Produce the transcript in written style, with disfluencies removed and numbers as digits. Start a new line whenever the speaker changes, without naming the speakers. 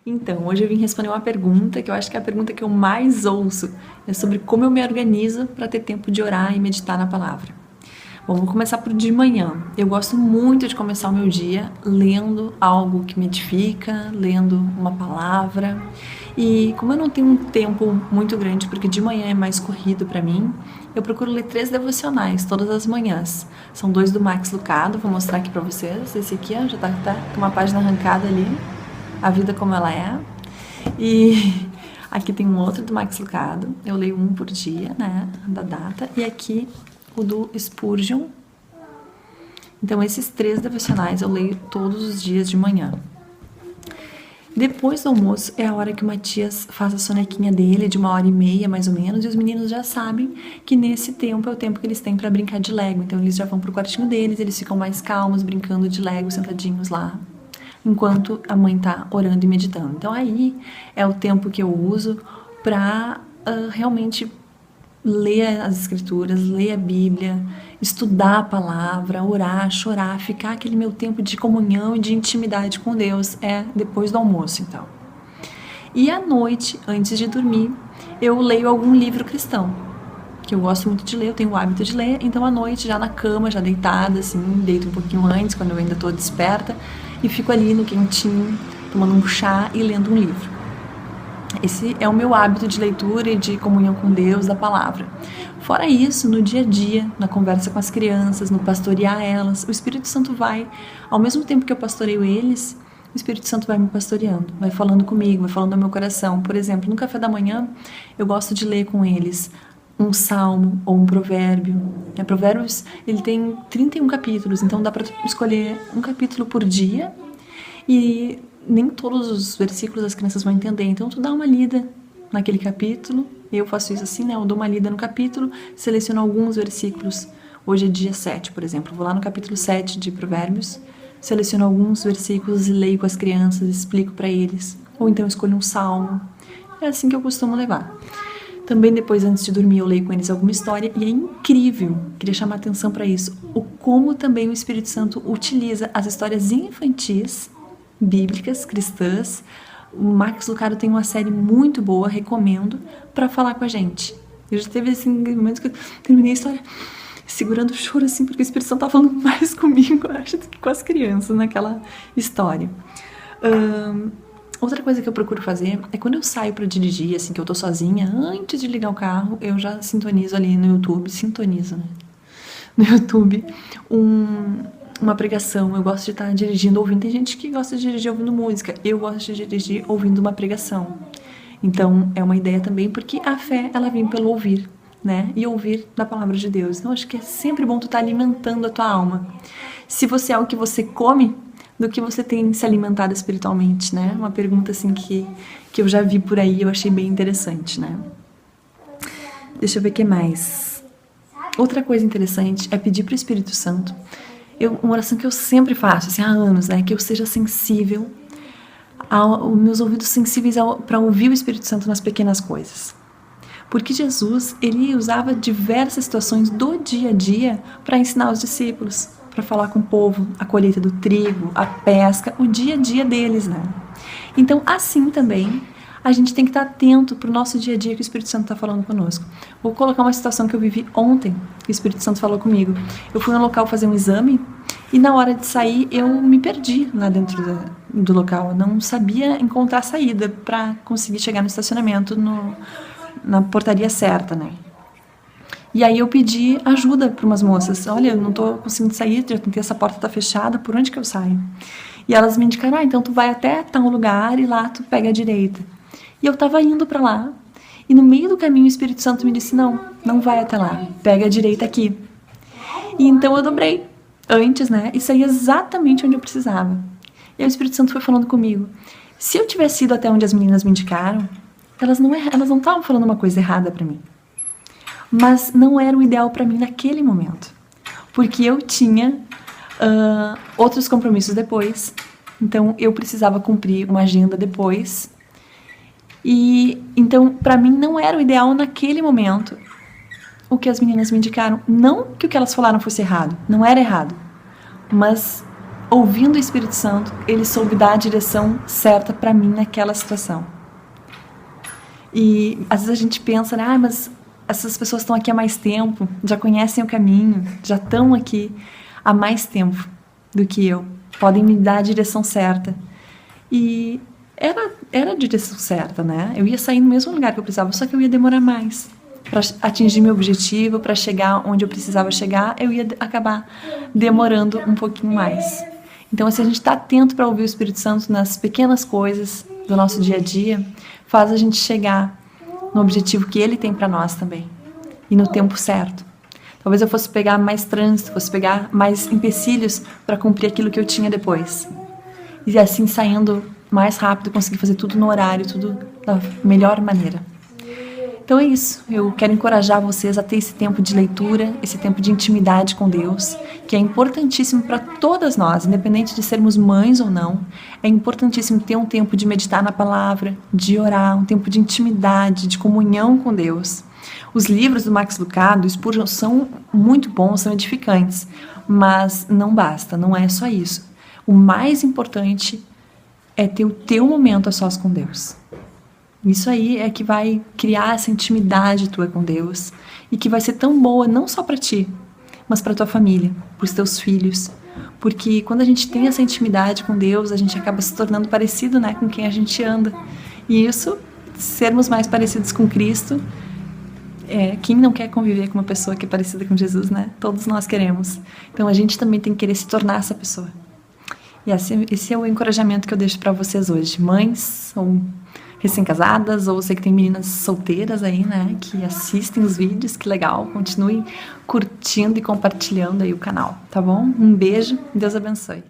Então, hoje eu vim responder uma pergunta que eu acho que é a pergunta que eu mais ouço. É sobre como eu me organizo para ter tempo de orar e meditar na palavra. Bom, vou começar por de manhã. Eu gosto muito de começar o meu dia lendo algo que me edifica, lendo uma palavra. E como eu não tenho um tempo muito grande, porque de manhã é mais corrido para mim, eu procuro ler 3 devocionais todas as manhãs. São 2 do Max Lucado, vou mostrar aqui para vocês. Esse aqui ó, já tá com uma página arrancada ali, A Vida Como Ela É. E aqui tem um outro do Max Lucado, eu leio um por dia, né, da data. E aqui o do Spurgeon. Então esses 3 devocionais eu leio todos os dias de manhã. Depois do almoço é a hora que o Matias faz a sonequinha dele, de 1h30 mais ou menos, e os meninos já sabem que nesse tempo é o tempo que eles têm para brincar de Lego. Então eles já vão pro quartinho deles, eles ficam mais calmos, brincando de Lego, sentadinhos lá, enquanto a mãe tá orando e meditando. Então aí é o tempo que eu uso para realmente ler as escrituras, ler a Bíblia, estudar a palavra, orar, chorar, ficar aquele meu tempo de comunhão e de intimidade com Deus é depois do almoço, então. E à noite, antes de dormir, eu leio algum livro cristão, que eu gosto muito de ler, eu tenho o hábito de ler, então à noite, já na cama, já deitada, assim, deito um pouquinho antes, quando eu ainda estou desperta, e fico ali no quentinho, tomando um chá e lendo um livro. Esse é o meu hábito de leitura e de comunhão com Deus, da palavra. Fora isso, no dia a dia, na conversa com as crianças, no pastorear elas, o Espírito Santo vai, ao mesmo tempo que eu pastoreio eles, o Espírito Santo vai me pastoreando, vai falando comigo, vai falando ao meu coração. Por exemplo, no café da manhã, eu gosto de ler com eles um salmo ou um provérbio. Provérbios, ele tem 31 capítulos, então dá para escolher um capítulo por dia e nem todos os versículos as crianças vão entender, então tu dá uma lida naquele capítulo. Eu faço isso assim, né? Eu dou uma lida no capítulo, seleciono alguns versículos. Hoje é dia 7, por exemplo, vou lá no capítulo 7 de Provérbios, seleciono alguns versículos e leio com as crianças, explico para eles, ou então escolho um salmo. É assim que eu costumo levar. Também depois, antes de dormir, eu leio com eles alguma história e é incrível, queria chamar atenção para isso, o como também o Espírito Santo utiliza as histórias infantis bíblicas, cristãs. O Max Lucado tem uma série muito boa, recomendo, para falar com a gente. Eu já teve assim, momentos que eu terminei a história segurando o choro, assim, porque o Espírito Santo tá falando mais comigo, eu acho, do que com as crianças naquela história. Outra coisa que eu procuro fazer é quando eu saio para dirigir, assim, que eu tô sozinha, antes de ligar o carro, eu já sintonizo ali no YouTube, né? No YouTube, uma pregação. Eu gosto de estar dirigindo ouvindo. Tem gente que gosta de dirigir ouvindo música. Eu gosto de dirigir ouvindo uma pregação. Então, é uma ideia também, porque a fé, ela vem pelo ouvir, né? E ouvir da palavra de Deus. Então, acho que é sempre bom tu estar alimentando a tua alma. Se você é o que você come, do que você tem se alimentado espiritualmente, né? Uma pergunta, assim, que eu já vi por aí, eu achei bem interessante, né? Deixa eu ver o que mais. Outra coisa interessante é pedir para o Espírito Santo, uma oração que eu sempre faço, assim, há anos, né? Que eu seja sensível, os meus ouvidos sensíveis para ouvir o Espírito Santo nas pequenas coisas. Porque Jesus, ele usava diversas situações do dia a dia para ensinar os discípulos, para falar com o povo, a colheita do trigo, a pesca, o dia a dia deles, né? Então, assim também, a gente tem que estar atento para o nosso dia a dia que o Espírito Santo está falando conosco. Vou colocar uma situação que eu vivi ontem, que o Espírito Santo falou comigo. Eu fui no local fazer um exame e na hora de sair eu me perdi lá dentro do local. Eu não sabia encontrar a saída para conseguir chegar no estacionamento, na portaria certa, né? E aí eu pedi ajuda para umas moças. Olha, eu não estou conseguindo sair, já tentei, essa porta está fechada, por onde que eu saio? E elas me indicaram, então tu vai até tal lugar e lá tu pega a direita. E eu estava indo para lá, e no meio do caminho o Espírito Santo me disse, não vai até lá, pega a direita aqui. E então eu dobrei antes, né, e saí exatamente onde eu precisava. E aí o Espírito Santo foi falando comigo, se eu tivesse ido até onde as meninas me indicaram, elas não estavam falando uma coisa errada para mim. Mas não era o ideal para mim naquele momento, porque eu tinha outros compromissos depois, então eu precisava cumprir uma agenda depois. E então, para mim, não era o ideal naquele momento o que as meninas me indicaram. Não que o que elas falaram fosse errado, não era errado, mas ouvindo o Espírito Santo, ele soube dar a direção certa para mim naquela situação. E às vezes a gente pensa, né, mas essas pessoas estão aqui há mais tempo, já conhecem o caminho, já estão aqui há mais tempo do que eu, podem me dar a direção certa. E era a direção certa, né? Eu ia sair no mesmo lugar que eu precisava, só que eu ia demorar mais. Para atingir meu objetivo, para chegar onde eu precisava chegar, eu ia acabar demorando um pouquinho mais. Então, se a gente está atento para ouvir o Espírito Santo nas pequenas coisas do nosso dia a dia, faz a gente chegar no objetivo que Ele tem para nós também, e no tempo certo. Talvez eu fosse pegar mais trânsito, fosse pegar mais empecilhos para cumprir aquilo que eu tinha depois. E assim, saindo mais rápido, conseguir fazer tudo no horário, tudo da melhor maneira. Então é isso, eu quero encorajar vocês a ter esse tempo de leitura, esse tempo de intimidade com Deus, que é importantíssimo para todas nós, independente de sermos mães ou não. É importantíssimo ter um tempo de meditar na palavra, de orar, um tempo de intimidade, de comunhão com Deus. Os livros do Max Lucado, do Spurgeon, são muito bons, são edificantes, mas não basta, não é só isso. O mais importante é ter o teu momento a sós com Deus. Isso aí é que vai criar essa intimidade tua com Deus e que vai ser tão boa não só para ti, mas para tua família, para os teus filhos. Porque quando a gente tem essa intimidade com Deus, a gente acaba se tornando parecido, né, com quem a gente anda. E isso, sermos mais parecidos com Cristo, quem não quer conviver com uma pessoa que é parecida com Jesus, né? Todos nós queremos. Então a gente também tem que querer se tornar essa pessoa. E esse é o encorajamento que eu deixo para vocês hoje, mães ou recém-casadas, ou você que tem meninas solteiras aí, né, que assistem os vídeos, que legal, continuem curtindo e compartilhando aí o canal, tá bom? Um beijo, Deus abençoe.